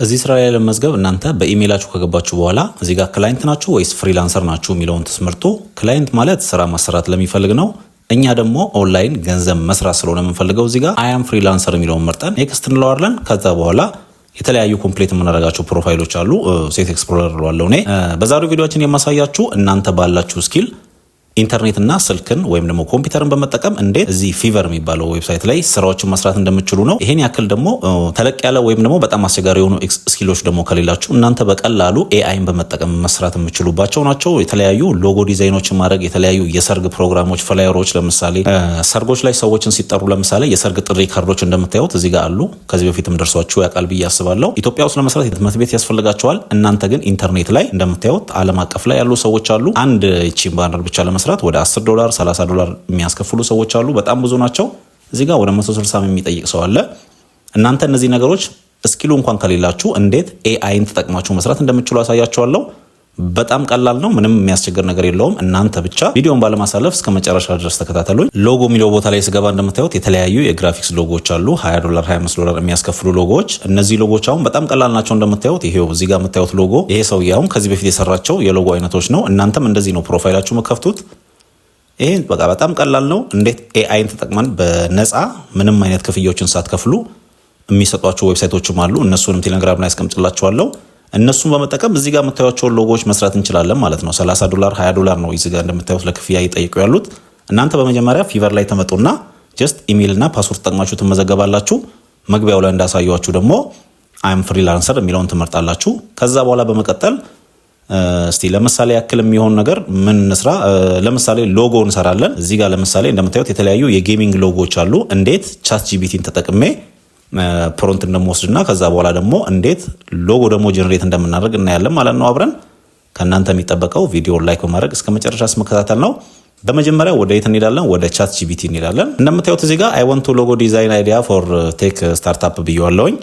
እዚህ ስራ ላይ ለመዝገብ እናንተ በኢሜይላችሁ ከገባችሁ በኋላ እዚህ ጋር ክላይንት ናችሁ ወይስ ፍሪላንሰር ናችሁ የሚለውን ትስመርጡ። ክላይንት ማለት ስራ ማሰራት ለሚፈልግ ነው። እኛ ደግሞ ኦንላይን ገንዘብ መስራት ስለሆነ የምንፈልገው እዚህ ጋር አይ አም ፍሪላንሰር የሚለውን መርጠን ኔክስት እንለዋለን። ከዛ በኋላ የተለያዩ ኮምፕሌት የምናደርጋቸው ፕሮፋይሎች አሉ። ሴት ኤክስፕሎረር ዋለው እኔ በዛሬው ቪዲዮአችን የማሳያችሁ እናንተ ባላችሁ ስኪል ኢንተርኔትና ስልክን ወይም ደግሞ ኮምፒውተርን በመጠቀም እንዴት እዚህ ፊቨር የሚባለው ዌብሳይት ላይ ስራዎችን መስራት እንደምትችሉ ነው። ይሄን ያክል ደግሞ ተለቅ ያለ ወይም ደግሞ በጣም አስቸጋሪ የሆኑ ስኪሎች ደግሞ ከሌላችሁ እናንተ በቀላሉ ኤአይን በመጠቀም መስራት የምትችሉባቸው ናቸው። የተለያዩ ሎጎ ዲዛይኖችን ማድረግ፣ የተለያዩ የሰርግ ፕሮግራሞች ፍላየሮች፣ ለምሳሌ ሰርጎች ላይ ሰዎችን ሲጠሩ ለምሳሌ የሰርግ ጥሪ ካርዶች እንደምታዩት እዚህ ጋር አሉ። ከዚህ በፊትም ደርሷችሁ ያውቃል ብዬ አስባለሁ። ኢትዮጵያ ውስጥ ለመስራት የትምህርት ቤት ያስፈልጋቸዋል። እናንተ ግን ኢንተርኔት ላይ እንደምታዩት ዓለም አቀፍ ላይ ያሉ ሰዎች አሉ። አንድ ቺም ባነር ብቻ ለመስራት ወደ $10 $30 የሚያስከፍሉ ሰዎች አሉ። በጣም ብዙ ናቸው። እዚህ ጋር ወደ 160 የሚጠይቅ ሰው አለ። እናንተ እነዚህ ነገሮች ስኪሉ እንኳን ከሌላችሁ እንዴት ኤአይን ተጠቅማችሁ መስራት እንደምትችሉ አሳያችኋለሁ። በጣም ቀላል ነው። ምንም የሚያስቸግር ነገር የለውም። እናንተ ብቻ ቪዲዮን ባለማሳለፍ እስከ መጨረሻ ድረስ ተከታተሉኝ። ሎጎ የሚለው ቦታ ላይ ስገባ እንደምታዩት የተለያዩ የግራፊክስ ሎጎዎች አሉ። $20 $25 የሚያስከፍሉ ሎጎዎች። እነዚህ ሎጎዎች አሁን በጣም ቀላል ናቸው። እንደምታዩት ይሄው እዚህ ጋር የምታዩት ሎጎ ይሄ ሰውዬው አሁን ከዚህ በፊት የሰራቸው የሎጎ አይነቶች ነው። እናንተም እንደዚህ ነው ፕሮፋይላችሁ መከፍቱት። ይሄ በጣም ቀላል ነው። እንዴት ኤአይን ተጠቅመን በነፃ ምንም አይነት ክፍያዎችን ሳትከፍሉ የሚሰጧቸው ዌብሳይቶችም አሉ። እነሱንም ቴሌግራም ላይ አስቀምጥላችኋለሁ። እነሱን በመጠቀም እዚህ ጋር የምታዩቸውን ሎጎዎች መስራት እንችላለን ማለት ነው። $30 $20 ነው እዚህ ጋር እንደምታዩት ለክፍያ እየጠየቁ ያሉት። እናንተ በመጀመሪያ ፊቨር ላይ ተመጡና ጀስት ኢሜይል እና ፓስወርድ ተጠቅማችሁ ትመዘገባላችሁ። መግቢያው ላይ እንዳሳያችሁ ደግሞ አይ አም ፍሪላንሰር የሚለውን ትመርጣላችሁ። ከዛ በኋላ በመቀጠል እስቲ ለምሳሌ ያክል የሚሆን ነገር ምን እንስራ? ለምሳሌ ሎጎ እንሰራለን። እዚህ ጋር ለምሳሌ እንደምታዩት የተለያዩ የጌሚንግ ሎጎዎች አሉ። እንዴት ቻት ጂፒቲን ተጠቅሜ ፕሮንት እንደምወስድና ከዛ በኋላ ደግሞ እንዴት ሎጎ ደግሞ ጀነሬት እንደምናደርግ እናያለን ማለት ነው። አብረን ከእናንተ የሚጠበቀው ቪዲዮ ላይክ በማድረግ እስከ መጨረሻ መከታተል ነው። በመጀመሪያ ወደ የት እንሄዳለን? ወደ ቻት ጂፒቲ እንሄዳለን። እንደምታዩት እዚህ ጋር አይ ዋንት ቱ ሎጎ ዲዛይን አይዲያ ፎር ቴክ ስታርታፕ ብየዋለሁኝ።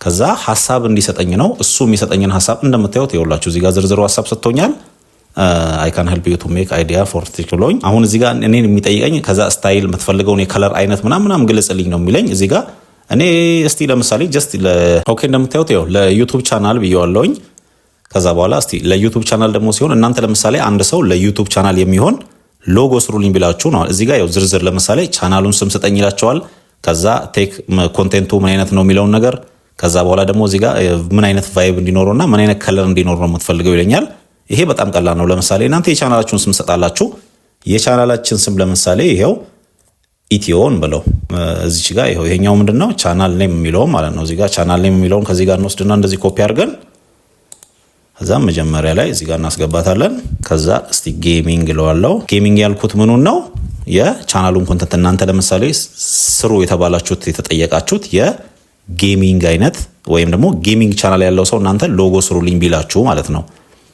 ከዛ ሐሳብ እንዲሰጠኝ ነው። እሱ የሚሰጠኝን ሐሳብ እንደምታዩት ይኸውላችሁ እዚህ ጋር ዝርዝሩ ሐሳብ ሰጥቶኛል። አይ ካን ሄልፕ ዩ ቱ ሜክ አይዲያ ፎር ቴክ ብሎኝ አሁን እዚህ ጋር እኔን የሚጠይቀኝ ከዛ ስታይል የምትፈልገውን የከለር አይነት ምናምን ግለጽልኝ ነው የሚለኝ እዚህ ጋር። እኔ እስቲ ለምሳሌ ጀስት ኦኬ እንደምታዩት ይኸው ለዩቲዩብ ቻናል ብየዋለሁኝ። ከዛ በኋላ እስቲ ለዩቲዩብ ቻናል ደግሞ ሲሆን እናንተ ለምሳሌ አንድ ሰው ለዩቲዩብ ቻናል የሚሆን ሎጎ ስሩልኝ ብላችሁ ነው እዚህ ጋር ይኸው ዝርዝር ለምሳሌ ቻናሉን ስም ስጠኝ ይላቸዋል። ከዛ ቴክ ኮንቴንቱ ምን አይነት ነው የሚለውን ነገር ከዛ በኋላ ደግሞ እዚህ ጋር ምን አይነት ቫይብ እንዲኖረውና ምን አይነት ከለር እንዲኖረው ነው የምትፈልገው ይለኛል። ይሄ በጣም ቀላል ነው። ለምሳሌ እናንተ የቻናላችሁን ስም ሰጣላችሁ። የቻናላችን ስም ለምሳሌ ይሄው ኢትዮን ብለው እዚች ጋር ይሄው ይሄኛው ምንድነው ቻናል ኔም የሚለው ማለት ነው። እዚህ ጋር ቻናል ኔም የሚለውን ከዚህ ጋር እንወስድና እንደዚህ ኮፒ አድርገን ከዛ መጀመሪያ ላይ እዚህ ጋር እናስገባታለን። ከዛ እስቲ ጌሚንግ እለዋለሁ። ጌሚንግ ያልኩት ምኑን ነው? የቻናሉን ኮንተንት እናንተ ለምሳሌ ስሩ የተባላችሁት የተጠየቃችሁት ጌሚንግ አይነት ወይም ደግሞ ጌሚንግ ቻናል ያለው ሰው እናንተ ሎጎ ስሩልኝ ቢላችሁ ማለት ነው።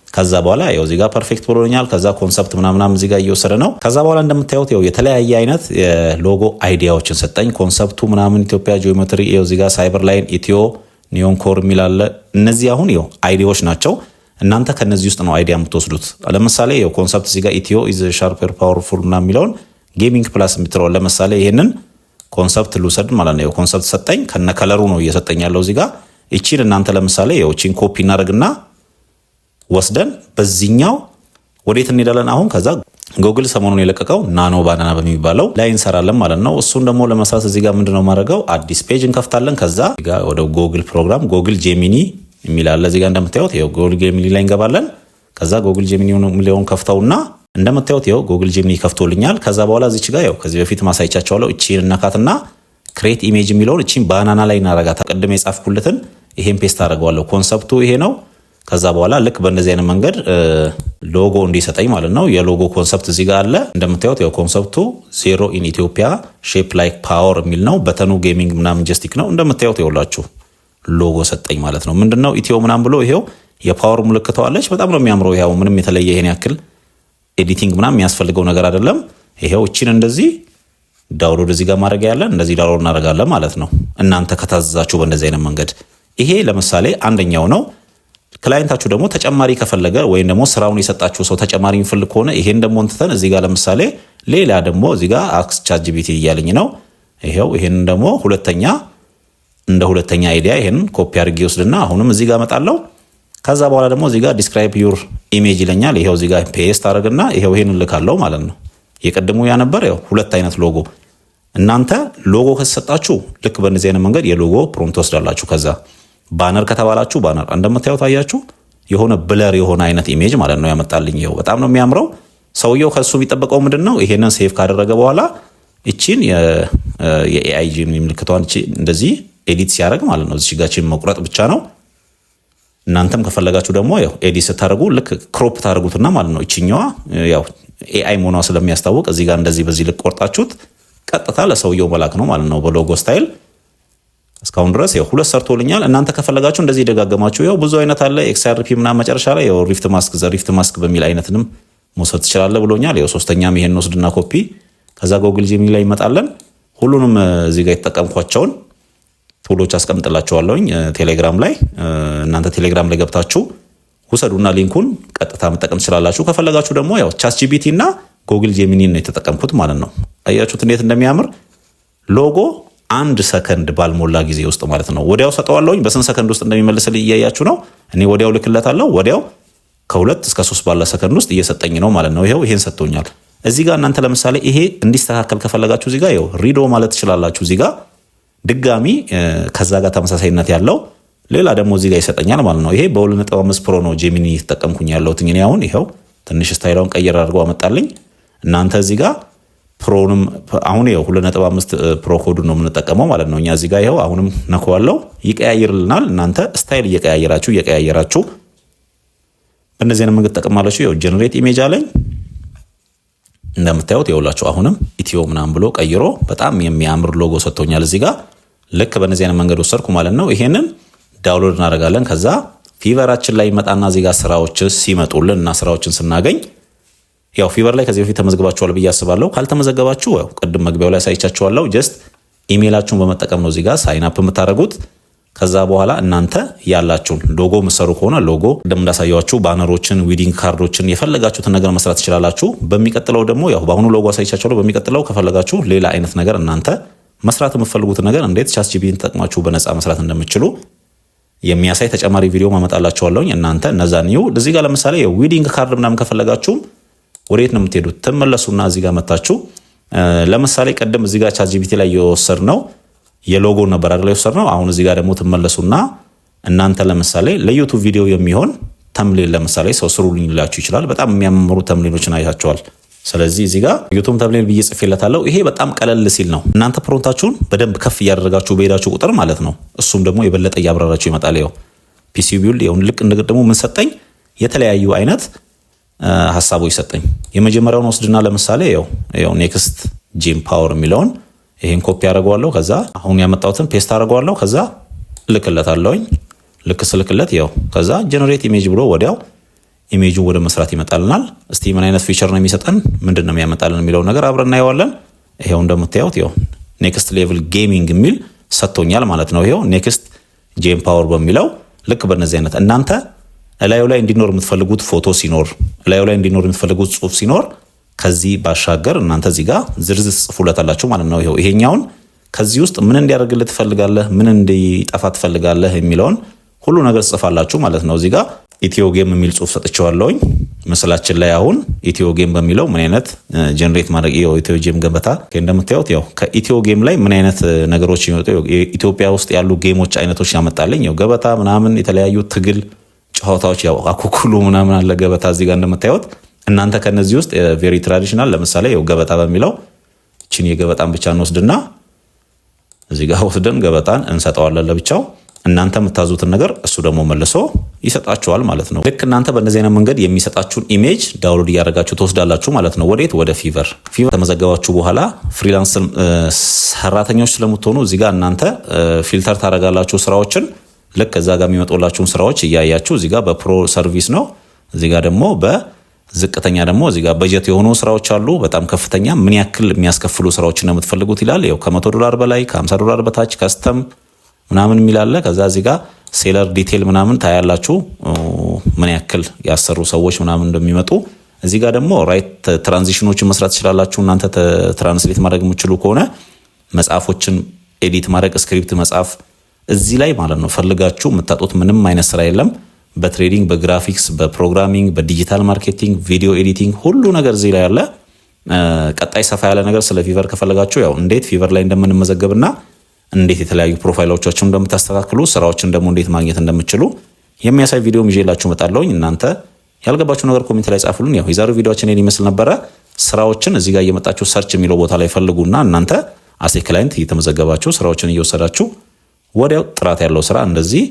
ከዛ በኋላ ያው እዚህ ጋር ፐርፌክት ብሎኛል። ከዛ ኮንሰፕት ምናምን እዚህ ጋር እየወሰደ ነው። ከዛ በኋላ እንደምታዩት ያው የተለያየ አይነት የሎጎ አይዲያዎችን ሰጠኝ። ኮንሰፕቱ ምናምን ኢትዮጵያ ጂኦሜትሪ ያው እዚህ ጋር ሳይበር ላይን ኢትዮ ኒዮን ኮር የሚላለ እነዚህ አሁን ያው አይዲያዎች ናቸው። እናንተ ከነዚህ ውስጥ ነው አይዲያ የምትወስዱት። ለምሳሌ ያው ኮንሰፕት እዚህ ጋር ኢትዮ ኢዝ ሻርፐር ፓወርፉል ምናምን የሚለውን ጌሚንግ ፕላስ የምትለው ለምሳሌ ይሄንን ኮንሰፕት ልውሰድ ማለት ነው። ኮንሰፕት ሰጠኝ ከነ ከለሩ ነው እየሰጠኝ ያለው እዚህ ጋር። እቺን እናንተ ለምሳሌ ያው እቺን ኮፒ እናደርግና ወስደን በዚህኛው ወዴት እንሄዳለን አሁን? ከዛ ጉግል ሰሞኑን የለቀቀው ናኖ ባናና በሚባለው ላይ እንሰራለን ማለት ነው። እሱን ደግሞ ለመስራት እዚህ ጋር ምንድነው ማድረገው? አዲስ ፔጅ እንከፍታለን። ከዛ ወደ ጉግል ፕሮግራም ጉግል ጄሚኒ የሚላል እዚህ ጋር እንደምታዩት ይኸው ጉግል ጄሚኒ ላይ እንገባለን። ከዛ ጉግል ጄሚኒ የሚለውን ከፍተውና እንደምታዩት ይኸው ጉግል ጄሚኒ ከፍቶልኛል። ከዛ በኋላ እዚች ጋር ይኸው ከዚህ በፊት ማሳይቻቸዋለሁ። እቺን እናካትና ክሬት ኢሜጅ የሚለውን እቺን ባናና ላይ እናረጋታ። ቀድሜ የጻፍኩለትን ይሄን ፔስት አደርገዋለሁ። ኮንሰፕቱ ይሄ ነው። ከዛ በኋላ ልክ በእንደዚህ አይነት መንገድ ሎጎ እንዲሰጠኝ ማለት ነው። የሎጎ ኮንሰፕት እዚህ ጋር አለ እንደምታዩት ይኸው ኮንሰፕቱ 0 ኢን ኢትዮጵያ ሼፕ ላይክ ፓወር የሚል ነው። በተኑ ጌሚንግ ምናምን ጀስቲክ ነው እንደምታዩት ይኸውላችሁ ሎጎ ሰጠኝ ማለት ነው። ምንድነው ኢትዮ ምናምን ብሎ ይሄው የፓወር ምልክተዋለች። በጣም ነው የሚያምረው። ይሄው ምንም የተለየ ይሄን ያክል ኤዲቲንግ ምናምን የሚያስፈልገው ነገር አይደለም። ይሄው እቺን እንደዚህ ዳውንሎድ እዚህ ጋር ማድረግ ያለን እንደዚህ ዳውንሎድ እናደርጋለን ማለት ነው። እናንተ ከታዘዛችሁ በእንደዚህ አይነት መንገድ ይሄ ለምሳሌ አንደኛው ነው። ክላይንታችሁ ደግሞ ተጨማሪ ከፈለገ ወይም ደግሞ ስራውን የሰጣችሁ ሰው ተጨማሪ የሚፈልግ ከሆነ ይሄን ደግሞ እንትተን እዚህ ጋር ለምሳሌ ሌላ ደግሞ እዚህ ጋር አክስ ቻት ጂፒቲ እያለኝ ነው። ይሄው ይሄን ደግሞ ሁለተኛ እንደ ሁለተኛ አይዲያ ይሄን ኮፒ አድርጌ ወስድና አሁንም እዚህ ጋር እመጣለሁ። ከዛ በኋላ ደግሞ እዚህ ጋር ዲስክራይብ ዩር ኢሜጅ ይለኛል። ይሄው እዚህ ጋር ፔስት አደረግና ይሄው ይሄን ልካለው ማለት ነው። የቀድሞ ያ ነበር ያው ሁለት አይነት ሎጎ። እናንተ ሎጎ ከተሰጣችሁ ልክ በእንደዚህ አይነት መንገድ የሎጎ ፕሮምፕት ትወስዳላችሁ። ከዛ ባነር ከተባላችሁ ባነር እንደምታዩት አያችሁ የሆነ ብለር የሆነ አይነት ኢሜጅ ማለት ነው ያመጣልኝ። ይሄው በጣም ነው የሚያምረው። ሰውየው ከሱ የሚጠበቀው ምንድነው ይሄንን ሴቭ ካደረገ በኋላ እቺን የኤአይ ምልክቷን እቺ እንደዚህ ኤዲት ሲያደርግ ማለት ነው እዚህ ጋር እቺን መቁረጥ ብቻ ነው። እናንተም ከፈለጋችሁ ደግሞ ያው ኤዲት ስታደርጉ ልክ ክሮፕ ታደርጉትና ማለት ነው እቺኛዋ ያው ኤአይ መሆኗ ስለሚያስታውቅ እዚህ ጋር እንደዚህ በዚህ ልክ ቆርጣችሁት ቀጥታ ለሰውየው መላክ ነው ማለት ነው በሎጎ ስታይል። እስካሁን ድረስ ያው ሁለት ሰርቶልኛል። እናንተ ከፈለጋችሁ እንደዚህ ደጋገማችሁ ያው ብዙ አይነት አለ ኤክስአርፒ ምናምን መጨረሻ ላይ ያው ሪፍት ማስክ በሚል አይነትንም መውሰድ ትችላለህ ብሎኛል። ያው ሶስተኛም ይሄን ወስድና ኮፒ ከዛ ጎግል ጂሚኒ ላይ ይመጣለን። ሁሉንም እዚህ ጋር የተጠቀምኳቸውን ቱሎች አስቀምጥላችኋለሁኝ ቴሌግራም ላይ። እናንተ ቴሌግራም ላይ ገብታችሁ ውሰዱና ሊንኩን ቀጥታ መጠቀም ትችላላችሁ። ከፈለጋችሁ ደግሞ ያው ቻትጂፒቲ እና ጎግል ጂሚኒ ነው የተጠቀምኩት ማለት ነው። አያችሁት እንዴት እንደሚያምር ሎጎ 1 ሰከንድ ባልሞላ ጊዜ ውስጥ ማለት ነው። ወዲያው ሰጠዋለሁኝ። በስንት ሰከንድ ውስጥ እንደሚመልስልኝ እያያችሁ ነው። እኔ ወዲያው ልክለታለሁ። ወዲያው ከ2 እስከ 3 ባለ ሰከንድ ውስጥ እየሰጠኝ ነው ማለት ነው። ይሄው ይሄን ሰጥቶኛል። እዚህ ጋር እናንተ ለምሳሌ ይሄ እንዲስተካከል ከፈለጋችሁ እዚህ ጋር ያው ሪዶ ማለት ትችላላችሁ። እዚህ ጋር ድጋሚ ከዛ ጋር ተመሳሳይነት ያለው ሌላ ደግሞ እዚህ ጋር ይሰጠኛል ማለት ነው። ይሄ በ2.5 ፕሮ ነው ጂሚኒ ተጠቀምኩኝ ያለሁት እኔ አሁን። ይሄው ትንሽ ስታይላውን ቀየር አድርጎ አመጣልኝ። እናንተ እዚህ ጋር ፕሮንም አሁን ይሄው 2.5 ፕሮ ኮድ ነው የምንጠቀመው ማለት ነው። እኛ እዚህ ጋር ይሄው አሁንም ነካዋለው ይቀያይርልናል። እናንተ ስታይል እየቀያየራችሁ በእነዚህ አይነት መንገድ ተጠቅማላችሁ። ይሄው ጀነሬት ኢሜጅ አለኝ እንደምታዩት ይኸውላችሁ አሁንም ኢትዮ ምናምን ብሎ ቀይሮ በጣም የሚያምር ሎጎ ሰጥቶኛል እዚህ ጋር። ልክ በእነዚህ አይነት መንገድ ወሰድኩ ማለት ነው። ይሄንን ዳውንሎድ እናደርጋለን። ከዛ ፊቨራችን ላይ መጣና እዚህ ጋር ስራዎች ሲመጡልን እና ስራዎችን ስናገኝ ያው ፊቨር ላይ ከዚህ በፊት ተመዝግባችኋል ብዬ አስባለሁ። ካልተመዘገባችሁ ያው ቅድም መግቢያው ላይ ሳይቻችኋለሁ። ጀስት ኢሜይላችሁን በመጠቀም ነው እዚህ ጋር ሳይን አፕ የምታደርጉት። ከዛ በኋላ እናንተ ያላችሁን ሎጎ ምሰሩ ከሆነ ሎጎ ቅድም እንዳሳያችሁ ባነሮችን፣ ዊዲንግ ካርዶችን የፈለጋችሁትን ነገር መስራት ትችላላችሁ። በሚቀጥለው ደግሞ ያው በአሁኑ ሎጎ አሳይቻችኋለሁ። በሚቀጥለው ከፈለጋችሁ ሌላ አይነት ነገር እናንተ መስራት የምትፈልጉት ነገር እንዴት ቻትጂፒቲን ተጠቅማችሁ በነፃ መስራት እንደምትችሉ የሚያሳይ ተጨማሪ ቪዲዮ ማመጣላችኋለሁኝ። እናንተ እነዛን ይው እዚህ ጋር ለምሳሌ የዊዲንግ ካርድ ምናምን ከፈለጋችሁም ወዴት ነው የምትሄዱት? ትመለሱና እዚህ ጋር መታችሁ ለምሳሌ ቀደም እዚህ ጋር ቻትጂፒቲ ላይ የወሰድነው የሎጎ ነበር አይደል የወሰድነው። አሁን እዚህ ጋር ደግሞ ትመለሱና እናንተ ለምሳሌ ለዩቲዩብ ቪዲዮ የሚሆን ተምሌል ለምሳሌ ሰው ስሩልኝ ሊላችሁ ይችላል። በጣም የሚያምሩ ተምሌሎችን አይታችኋል። ስለዚህ እዚህ ጋር ዩቲዩብ ተምሌል ብዬ ጽፌለታለሁ። ይሄ በጣም ቀለል ሲል ነው። እናንተ ፕሮንታችሁን በደንብ ከፍ እያደረጋችሁ በሄዳችሁ ቁጥር ማለት ነው እሱም ደግሞ የበለጠ እያብራራችሁ ይመጣል። ይኸው ፒሲ ቢውልድ ይሁን ልክ እንደገደሙ ምን ሰጠኝ የተለያዩ አይነት ሐሳቦች ሰጠኝ። የመጀመሪያውን ወስድና ለምሳሌ ይኸው ኔክስት ጂም ፓወር የሚለውን ይሄን ኮፒ አደርገዋለሁ። ከዛ አሁን ያመጣሁትን ፔስት አደርገዋለሁ። ከዛ ልክለታለሁኝ። ልክ ስልክለት ይኸው ከዛ ጀነሬት ኢሜጅ ብሎ ወዲያው ኢሜጁን ወደ መስራት ይመጣልናል። እስቲ ምን አይነት ፊቸር ነው የሚሰጠን ምንድነው የሚያመጣልን የሚለው ነገር አብረን እናየዋለን። ይሄው እንደምታዩት ይኸው ኔክስት ሌቭል ጌሚንግ የሚል ሰጥቶኛል ማለት ነው። ይኸው ኔክስት ጂም ፓወር በሚለው ልክ በእነዚህ አይነት እናንተ እላዩ ላይ እንዲኖር የምትፈልጉት ፎቶ ሲኖር፣ እላዩ ላይ እንዲኖር የምትፈልጉት ጽሁፍ ሲኖር ከዚህ ባሻገር እናንተ እዚህ ጋር ዝርዝር ጽፉለታላችሁ ማለት ነው። ይሄኛውን ከዚህ ውስጥ ምን እንዲያደርግልህ ትፈልጋለህ፣ ምን እንዲጠፋ ትፈልጋለህ የሚለውን ሁሉ ነገር ጽፋላችሁ ማለት ነው። እዚህ ጋር ኢትዮ ጌም የሚል ጽሁፍ ሰጥቼዋለሁኝ ምስላችን ላይ። አሁን ኢትዮ ጌም በሚለው ምን አይነት ጀነሬት ማድረግ ኢትዮ ጌም ገበታ እንደምታዩት ያው ከኢትዮ ጌም ላይ ምን አይነት ነገሮች ይመጡ ኢትዮጵያ ውስጥ ያሉ ጌሞች አይነቶች ያመጣልኝ። ያው ገበታ ምናምን የተለያዩ ትግል ጨዋታዎች ያው አኩኩሉ ምናምን አለ ገበታ እዚህ ጋር እንደምታዩት። እናንተ ከነዚህ ውስጥ ቬሪ ትራዲሽናል ለምሳሌ ያው ገበታ በሚለው እቺን የገበታን ብቻ እንወስድና እዚህ ጋር ወስደን ገበታን እንሰጠዋለን ለብቻው። እናንተ የምታዙትን ነገር እሱ ደግሞ መልሶ ይሰጣችኋል ማለት ነው። ልክ እናንተ በእነዚህ አይነት መንገድ የሚሰጣችሁን ኢሜጅ ዳውንሎድ እያደረጋችሁ ትወስዳላችሁ ማለት ነው። ወዴት? ወደ ፊቨር ተመዘገባችሁ በኋላ ፍሪላንስ ሰራተኞች ስለምትሆኑ እዚህ ጋር እናንተ ፊልተር ታደርጋላችሁ ስራዎችን። ልክ እዛ ጋር የሚመጡላችሁን ስራዎች እያያችሁ እዚህ ጋር በፕሮ ሰርቪስ ነው። እዚህ ጋር ደግሞ በዝቅተኛ ደግሞ እዚህ ጋር በጀት የሆኑ ስራዎች አሉ። በጣም ከፍተኛ ምን ያክል የሚያስከፍሉ ስራዎችን ነው የምትፈልጉት ይላል። ያው $100 በላይ $50 በታች ከስተም ምናምን የሚላለ። ከዛ እዚህ ጋር ሴለር ዲቴል ምናምን ታያላችሁ ምን ያክል ያሰሩ ሰዎች ምናምን እንደሚመጡ። እዚህ ጋር ደግሞ ራይት ትራንዚሽኖችን መስራት ትችላላችሁ እናንተ ትራንስሌት ማድረግ የምትችሉ ከሆነ መጽሐፎችን ኤዲት ማድረግ፣ ስክሪፕት መጻፍ እዚህ ላይ ማለት ነው ፈልጋችሁ የምታጡት ምንም አይነት ስራ የለም። በትሬዲንግ፣ በግራፊክስ፣ በፕሮግራሚንግ፣ በዲጂታል ማርኬቲንግ፣ ቪዲዮ ኤዲቲንግ ሁሉ ነገር እዚህ ላይ አለ። ቀጣይ ሰፋ ያለ ነገር ስለ ፊቨር ከፈለጋችሁ ያው እንዴት ፊቨር ላይ እንደምንመዘገብና እንዴት የተለያዩ ፕሮፋይሎቻችሁን እንደምታስተካክሉ ስራዎችን ደግሞ እንዴት ማግኘት እንደምትችሉ የሚያሳይ ቪዲዮ ይዤላችሁ እመጣለሁኝ። እናንተ ያልገባችሁ ነገር ኮሜንት ላይ ጻፉልን። ያው የዛሬው ቪዲዮአችን ይሄን ይመስል ነበረ። ስራዎችን እዚህ ጋር እየመጣችሁ ሰርች የሚለው ቦታ ላይ ፈልጉና እናንተ አሴ ክላይንት እየተመዘገባችሁ ስራዎችን እየወሰዳችሁ ወዲያው ጥራት ያለው ስራ እንደዚህ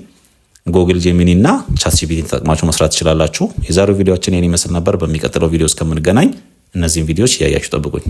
ጎግል ጄሚኒ እና ቻትጂፒቲ ተጠቅማችሁ መስራት ትችላላችሁ። የዛሬው ቪዲዮአችን ይሄን ይመስል ነበር። በሚቀጥለው ቪዲዮ እስከምንገናኝ እነዚህን ቪዲዮዎች እያያችሁ ጠብቁኝ።